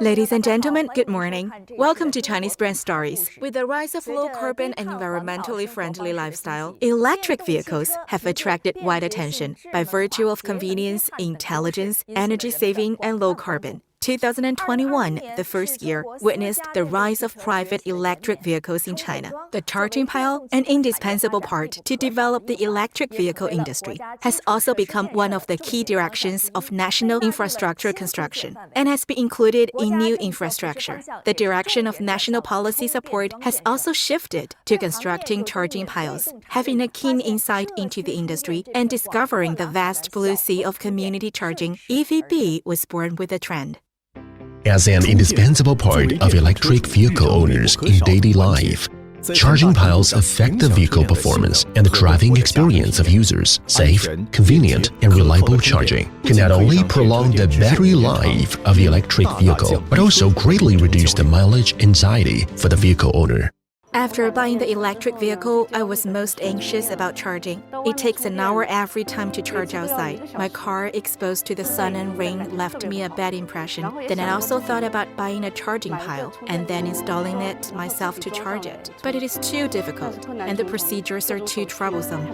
Ladies and gentlemen, good morning. Welcome to Chinese Brand Stories. With the rise of low-carbon and environmentally friendly lifestyle, electric vehicles have attracted wide attention by virtue of convenience, intelligence, energy saving, and low carbon. 2021, the first year, witnessed the rise of private electric vehicles in China. The charging pile, an indispensable part to develop the electric vehicle industry, has also become one of the key directions of national infrastructure construction and has been included in new infrastructure. The direction of national policy support has also shifted to constructing charging piles, having a keen insight into the industry and discovering the vast blue sea of community charging. EVbee was born with the trend. As an indispensable part of electric vehicle owners in daily life, charging piles affect the vehicle performance and the driving experience of users. Safe, convenient, and reliable charging can not only prolong the battery life of the electric vehicle, but also greatly reduce the mileage anxiety for the vehicle owner. After buying the electric vehicle, I was most anxious about charging. It takes an hour every time to charge outside. My car exposed to the sun and rain left me a bad impression. Then I also thought about buying a charging pile and then installing it myself to charge it. But it is too difficult, and the procedures are too troublesome.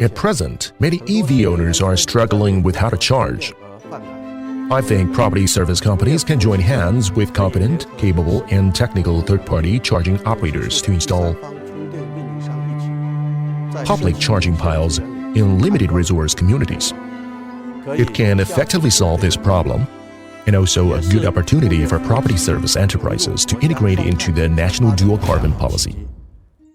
At present, many EV owners are struggling with how to charge. I think property service companies can join hands with competent, capable, and technical third-party charging operators to install public charging piles in limited resource communities. It can effectively solve this problem, and also a good opportunity for property service enterprises to integrate into the national dual carbon policy.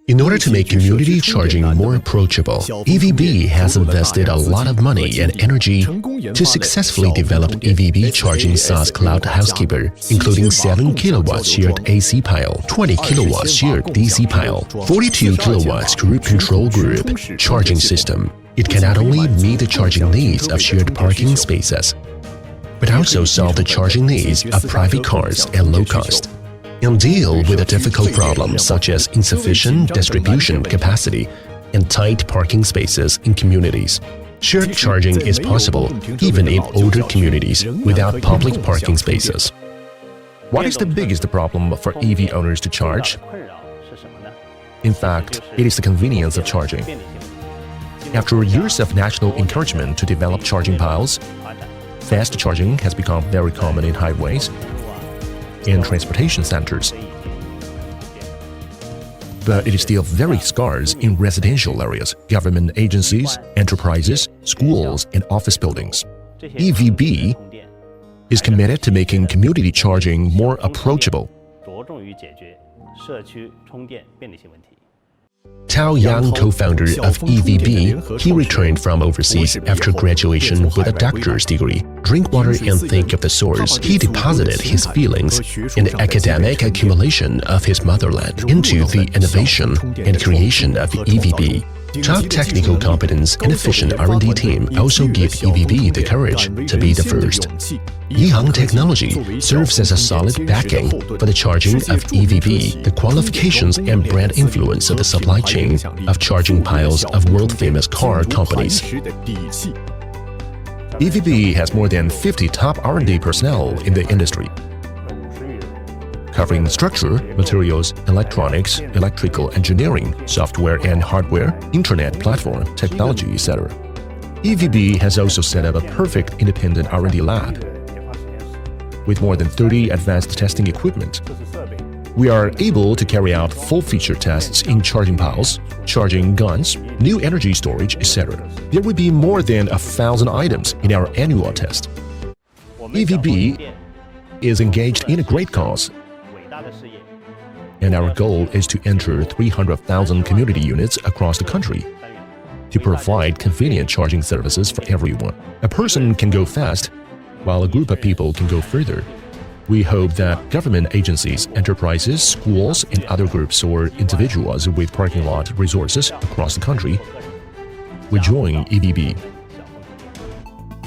In order to make community charging more approachable, EVbee has invested a lot of money and energy to successfully develop EVbee charging SaaS cloud housekeeper, including 7 kW shared AC pile, 20 kW shared DC pile, 42 kW group control group charging system. It can not only meet the charging needs of shared parking spaces, but also solve the charging needs of private cars at low cost, and deal with a difficult problems such as insufficient distribution capacity and tight parking spaces in communities. Shared charging is possible even in older communities without public parking spaces. What is the biggest problem for EV owners to charge? In fact, it is the convenience of charging. After years of national encouragement to develop charging piles, fast charging has become very common in highways and transportation centers. But it is still very scarce in residential areas, government agencies, enterprises, schools, and office buildings. EVbee is committed to making community charging more approachable. Tao Yang, co-founder of EVbee, he returned from overseas after graduation with a doctor's degree. Drink water and think of the source. He deposited his feelings and the academic accumulation of his motherland into the innovation and creation of EVbee. Top technical competence and efficient R&D team also give EVbee the courage to be the first. Yihang Technology serves as a solid backing for the charging of EVbee, the qualifications and brand influence of the supply chain of charging piles of world-famous car companies. EVbee has more than 50 top R&D personnel in the industry, covering structure, materials, electronics, electrical engineering, software and hardware, internet platform, technology, etc. EVbee has also set up a perfect independent R&D lab with more than 30 advanced testing equipment. We are able to carry out full-feature tests in charging piles, charging guns, new energy storage, etc. There will be more than 1,000 items in our annual test. EVbee is engaged in a great cause, and our goal is to enter 300,000 community units across the country to provide convenient charging services for everyone. A person can go fast, while a group of people can go further. We hope that government agencies, enterprises, schools, and other groups or individuals with parking lot resources across the country will join EVbee.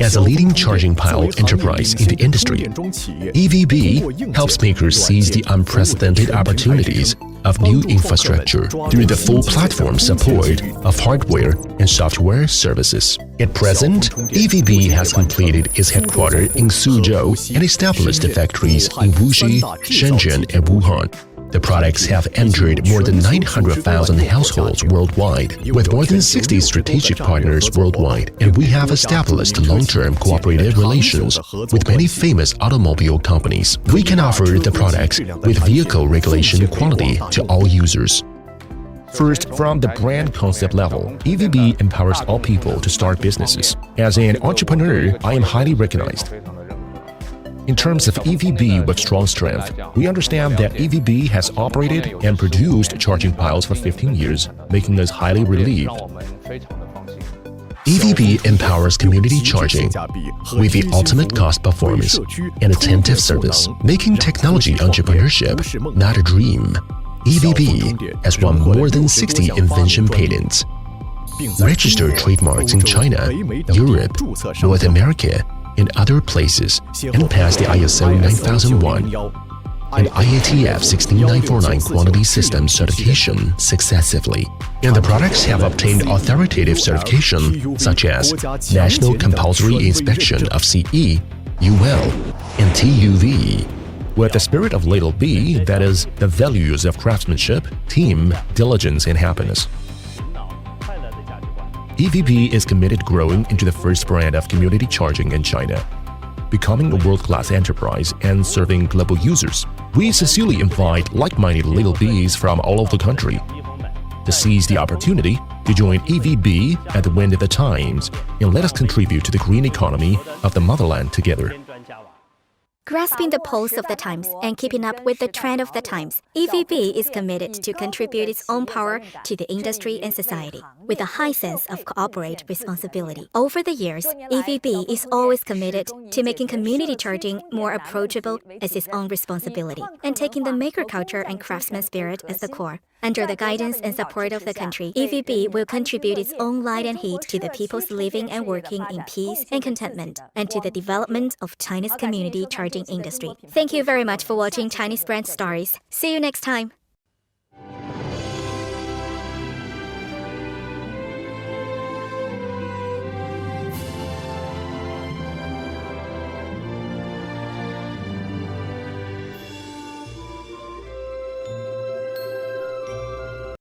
As a leading charging pile enterprise in the industry, EVbee helps makers seize the unprecedented opportunities of new infrastructure through the full platform support of hardware and software services. At present, EVbee has completed its headquarters in Suzhou and established factories in Wuxi, Shenzhen, and Wuhan. The products have entered more than 900,000 households worldwide, with more than 60 strategic partners worldwide, and we have established long-term cooperative relations with many famous automobile companies. We can offer the products with vehicle regulation quality to all users. First, from the brand concept level, EVbee empowers all people to start businesses. As an entrepreneur, I am highly recognized. In terms of EVbee with strong strength, we understand that EVbee has operated and produced charging piles for 15 years, making us highly relieved. EVbee empowers community charging with the ultimate cost performance and attentive service, making technology entrepreneurship not a dream. EVbee has won more than 60 invention patents, registered trademarks in China, Europe, North America, and other places, and passed the ISO 9001 and IATF 16949 quality system certification successively. And the products have obtained authoritative certification such as National Compulsory Inspection of CE, UL, and TUV. With the spirit of little b, that is, the values of craftsmanship, team, diligence, and happiness. EVbee is committed to growing into the first brand of community charging in China, becoming a world-class enterprise and serving global users. We sincerely invite like-minded little bees from all over the country to seize the opportunity to join EVbee at the wind of the times and let us contribute to the green economy of the motherland together. Grasping the pulse of the times and keeping up with the trend of the times, EVbee is committed to contribute its own power to the industry and society, with a high sense of corporate responsibility. Over the years, EVbee is always committed to making community charging more approachable as its own responsibility, and taking the maker culture and craftsman spirit as the core. Under the guidance and support of the country, EVbee will contribute its own light and heat to the people's living and working in peace and contentment, and to the development of China's community charging industry. Thank you very much for watching Chinese Brand Stories. See you next time.